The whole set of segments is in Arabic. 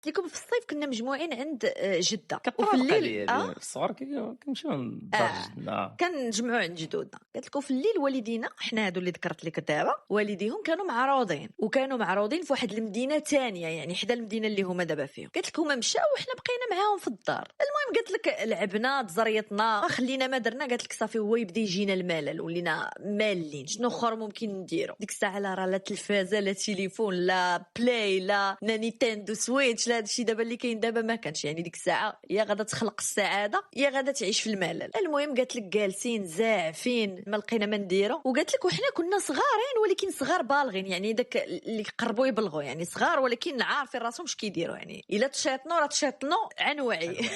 قلت لكم في الصيف كنا مجموعين عند جده وفي الليل في الصغر كنمشيو للدار جدنا كنجمعوا عند جدودنا. قلت لكم في الليل والدينا حنا هادو اللي ذكرت لك دابا والديهم كانوا معروضين وكانوا معروضين في واحد المدينه ثانيه يعني حدا المدينه اللي هما دابا فيهم. قلت لك هما مشاو وحنا بقينا معاهم في الدار. المهم قلت لك لعبنا تزريطنا خلينا ما درنا. قالت لك صافي هو يبدا يجينا الملل ولينا مالين شنو اخر ممكن نديرو. ديك الساعه لا راه لا تلفازه لا تليفون لا بلاي لا نينتندو سويتش لا هادشي دابا اللي كاين دابا ما كانش. يعني ديك الساعه يا غادا تخلق السعاده يا غادا تعيش في الملل. المهم قالت لك جالسين زاعفين ما لقينا ما نديرو. وقالت لك وحنا كنا صغارين ولكن صغار بالغين يعني داك اللي قربوا يبلغوا يعني صغار ولكن عارفين راسهم اش كيديروا. يعني الا تشيطنوا راه تشيطنوا عن وعي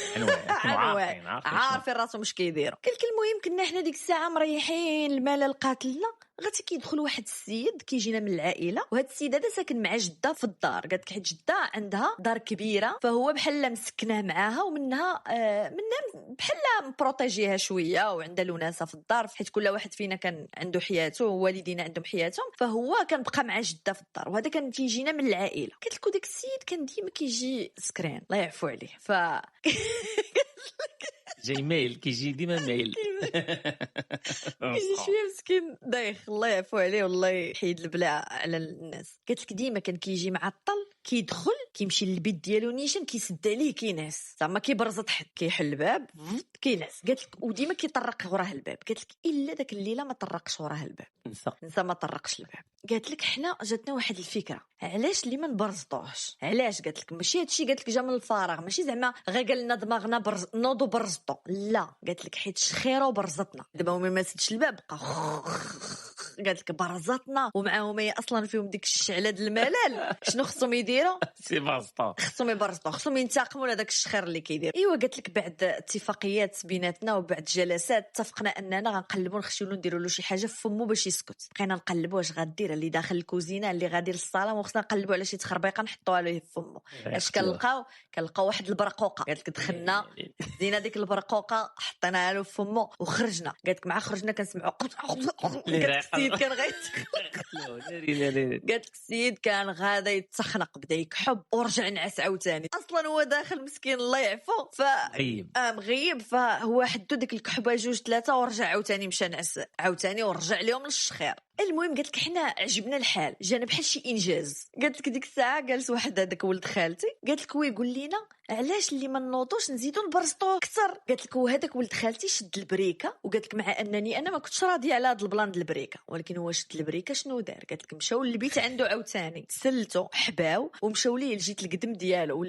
عارفين راسهم اش كيديروا. قالت المهم كنا حنا ديك الساعه مريحين الملل قاتلنا. غادي كيدخل واحد السيد كيجينا من العائله وهاد السيد هذا ساكن مع جده في الدار. قالت لك حيت جده عندها دار كبيره فهو بحال مسكناه معاها ومنها بحال مبروتيجيها شويه وعندها لوناسه في الدار حيت كل واحد فينا كان عنده حياته ووالدينا عندهم حياتهم فهو كان بقى مع جده في الدار وهذا كان تيجينا من العائله. قالت لك داك السيد كان ديما كيجي سكرين الله يعفو عليه ف جاي ميل كيجي ديما ميل كيجي شويه مسكين دايخ الله يعفو عليه والله يحيد البلاء على الناس. قالت لك ديما كان كيجي معطل كيدخل كيمشي للبيت ديالو نيشان كيسد عليه كينعس زعما كيبرز تحت كيحل الباب كينعس. قالت لك وديما كيطرق وراه الباب. قالت لك الا داك الليله ما طرقش وراه الباب نسى ما طرقش الباب. قالت لك حنا جاتنا واحد الفكره علاش اللي ما نبرزطوهش. علاش قالت لك ماشي هادشي قالت لك جا من الفراغ ماشي زعما غير قال لنا دماغنا نوضو برزطو لا. قالت لك حيت شخيره برزطنا دابا هما ما سدش الباب بقى قالت لك برزطنا ومعاهم هي اصلا فيهم ديك الشعله د الملل شنو خصهم يديروا سي باسطو خصهم يبرزطوا خصهم ينتقموا لهداك الشخير اللي كيدير. ايوا قالت لك بعد اتفاقيات بيناتنا وبعد جلسات اتفقنا اننا غنقلبوا نخشيو نديروا له شي حاجه في فمو باش يسكت. بقينا نقلبوا واش غدير اللي داخل الكوزينه اللي غادي للصاله وخصنا نقلبوا على شي تخربيقه نحطوها له في فمو. اش كنلقاو واحد البرقوقه. قالت لك دخلنا زينا ديك البرقوقه حطيناها له في فمو وخرجنا. قالت لك مع خرجنا كنسمعوا السيد كان قالت لك السيد كان غادا يتسخنق بدا يكحب ورجع نعس عاوتاني. اصلا هو داخل مسكين الله يعفو مغيب فهو حدو ديك الكحبه جوج ثلاثه ورجع عاوتاني مشى نعس عاوتاني ورجع لهم للشخير. المهم قالت لك حنا عجبنا الحال جانا بحال شي انجاز. قالت لك ديك الساعه جالس واحد هذاك ولد خالتي قالت لك هو يقول لينا علاش اللي ما نوضوش نزيدو نبرزطو اكثر. قالت لك هو هذاك ولد خالتي شد البريكه وقالت لك مع انني انا ما كنتش راضيه على هذا البلان د البريكه ولكن هو شد البريكه شنو دار. قالت لك مشاو للبيت عنده عاوتاني سلتو حباو ومشاو ليه لجيت القدم ديالو